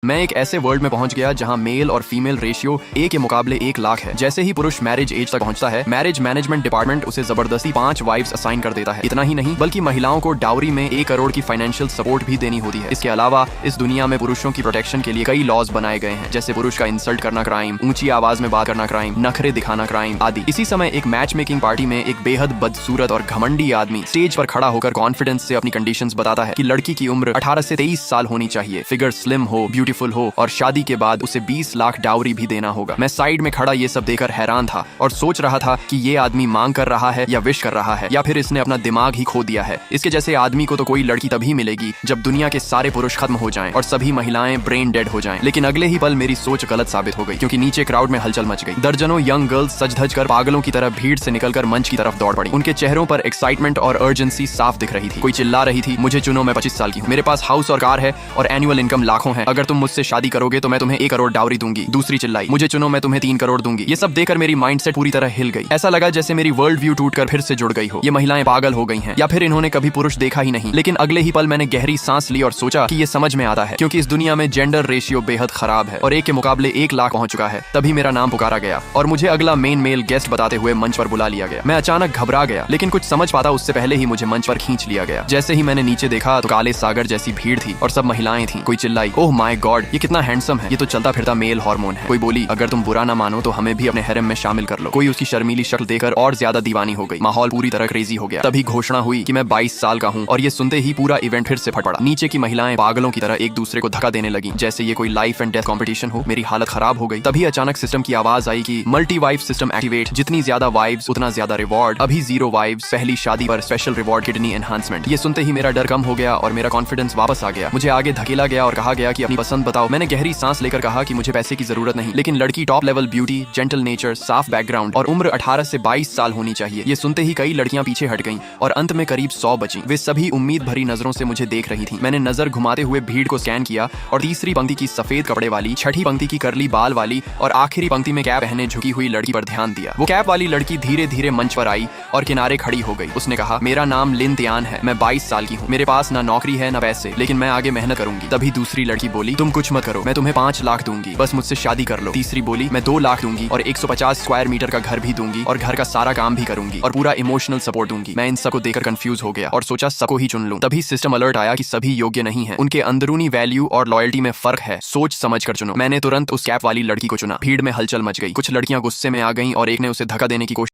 मैं एक ऐसे वर्ल्ड में पहुंच गया जहां मेल और फीमेल रेशियो 1 के मुकाबले 1 लाख है। जैसे ही पुरुष मैरिज एज तक पहुंचता है, मैरिज मैनेजमेंट डिपार्टमेंट उसे जबरदस्ती 5 वाइफ्स असाइन कर देता है। इतना ही नहीं बल्कि महिलाओं को डाउरी में 1 करोड़ की फाइनेंशियल सपोर्ट भी देनी होती है। इसके अलावा इस दुनिया में पुरुषों की प्रोटेक्शन के लिए कई लॉज बनाए गए हैं, जैसे पुरुष का इंसल्ट करना क्राइम, ऊंची आवाज में बात करना क्राइम, नखरे दिखाना क्राइम आदि। इसी समय एक मैच मेकिंग पार्टी में एक बेहद बदसूरत और घमंडी आदमी स्टेज पर खड़ा होकर कॉन्फिडेंस से अपनी कंडीशंस बताता है कि लड़की की उम्र 18 से 23 साल होनी चाहिए, फिगर स्लिम हो, ब्यूटीफुल हो और शादी के बाद उसे 20 लाख डाउरी भी देना होगा। मैं साइड में खड़ा ये सब देखकर हैरान था और सोच रहा था कि ये आदमी मांग कर रहा है या विश कर रहा है या फिर इसने अपना दिमाग ही खो दिया है। इसके जैसे आदमी को तो कोई लड़की तभी मिलेगी जब दुनिया के सारे पुरुष खत्म हो जाएं और सभी महिलाएं ब्रेन डेड हो जाएं। लेकिन अगले ही पल मेरी सोच गलत साबित हो गई, क्योंकि नीचे क्राउड में हलचल मच गई। दर्जनों यंग गर्ल्स सज धज कर पागलों की तरह भीड़ से निकलकर मंच की तरफ दौड़ पड़ी। उनके चेहरों पर एक्साइटमेंट और अर्जेंसी साफ दिख रही थी। कोई चिल्ला रही थी, मुझे चुनो, मैं 25 साल की हूँ, मेरे पास हाउस और कार है और एनुअल इनकम लाखों है, अगर तुम मुझसे शादी करोगे तो मैं तुम्हें 1 करोड़ डाउरी दूंगी। दूसरी चिल्लाई, मुझे चुनो, मैं तुम्हें 3 करोड़ दूंगी। ये सब देखकर मेरी माइंडसेट पूरी तरह हिल गई। ऐसा लगा जैसे मेरी वर्ल्ड व्यू टूटकर फिर से जुड़ गई हो। ये महिलाएं पागल हो गई हैं या फिर इन्होंने कभी पुरुष देखा ही नहीं। लेकिन अगले ही पल मैंने गहरी सांस ली और सोचा कि ये समझ में आता है, क्योंकि इस दुनिया में जेंडर रेशियो बेहद खराब है और 1 के मुकाबले 1 लाख पहुंच चुका है। तभी मेरा नाम पुकारा गया और मुझे अगला मेन मेल गेस्ट बताते हुए मंच पर बुला लिया गया। मैं अचानक घबरा गया, लेकिन कुछ समझ पाता उससे पहले ही मुझे मंच पर खींच लिया गया। जैसे ही मैंने नीचे देखा तो काले सागर जैसी भीड़ थी और सब महिलाएं थी। कोई चिल्लाई, ओह माय गॉड, ये कितना हैंडसम है, ये तो चलता फिरता मेल हार्मोन है। कोई बोली, अगर तुम बुरा ना मानो तो हमें भी अपने हैरम में शामिल कर लो। कोई उसकी शर्मीली शक्ल देखकर और ज्यादा दीवानी हो गई। माहौल पूरी तरह क्रेजी हो गया। तभी घोषणा हुई कि मैं 22 साल का हूँ और ये सुनते ही पूरा इवेंट फिर से फट पड़ा। नीचे की महिलाएं पागलों की तरह एक दूसरे को धक्का देने लगी, जैसे ये कोई लाइफ एंड डेथ कंपटीशन हो। मेरी हालत खराब हो गई। तभी अचानक सिस्टम की आवाज आई कि मल्टी वाइफ सिस्टम एक्टिवेट, जितनी ज्यादा वाइफ्स उतना ज्यादा रिवॉर्ड, अभी 0 वाइफ्स, पहली शादी पर स्पेशल रिवॉर्ड, किडनी एनहांसमेंट। ये सुनते ही मेरा डर कम हो गया और मेरा कॉन्फिडेंस वापस आ गया। मुझे आगे धकेला गया और कहा गया कि अपनी पसंद बताओ। मैंने गहरी सांस लेकर कहा कि मुझे पैसे की जरूरत नहीं, लेकिन लड़की top level beauty, gentle nature, साफ बैकग्राउंड और उम्र 18 से 22 साल होनी चाहिए। ये सुनते ही कई लड़कियां पीछे हट गईं और अंत में करीब 100 बची। वे सभी उम्मीद भरी नजरों से मुझे देख रही थी। मैंने नजर घुमाते हुए भीड़ को स्कैन किया और तीसरी पंक्ति की सफेद कपड़े वाली, छठी पंक्ति की करली बाल वाली और आखिरी पंक्ति में कैप पहने झुकी हुई लड़की पर ध्यान दिया। वो कैप वाली लड़की धीरे धीरे मंच पर आई और किनारे खड़ी हो गई। उसने कहा, मेरा नाम लिन तियान है, मैं 22 साल की हूँ, मेरे पास ना नौकरी है ना पैसे, लेकिन मैं आगे मेहनत करूंगी। तभी दूसरी लड़की बोली, तुम कुछ मत करो, मैं तुम्हें 5 लाख दूंगी, बस मुझसे शादी कर लो। तीसरी बोली, मैं 2 लाख दूंगी और 150 स्क्वायर मीटर का घर भी दूंगी और घर का सारा काम भी करूंगी और पूरा इमोशनल सपोर्ट दूंगी। मैं इन सबको देखकर कंफ्यूज हो गया और सोचा सबको ही चुन लूं। तभी सिस्टम अलर्ट आया कि सभी योग्य नहीं है, उनके अंदरूनी वैल्यू और लॉयल्टी में फर्क है, सोच समझ कर चुनो। मैंने तुरंत उस कैप वाली लड़की को चुना। भीड़ में हलचल मच गई। कुछ लड़कियां गुस्से में आ गईं और एक ने उसे धक्का देने की कोशिश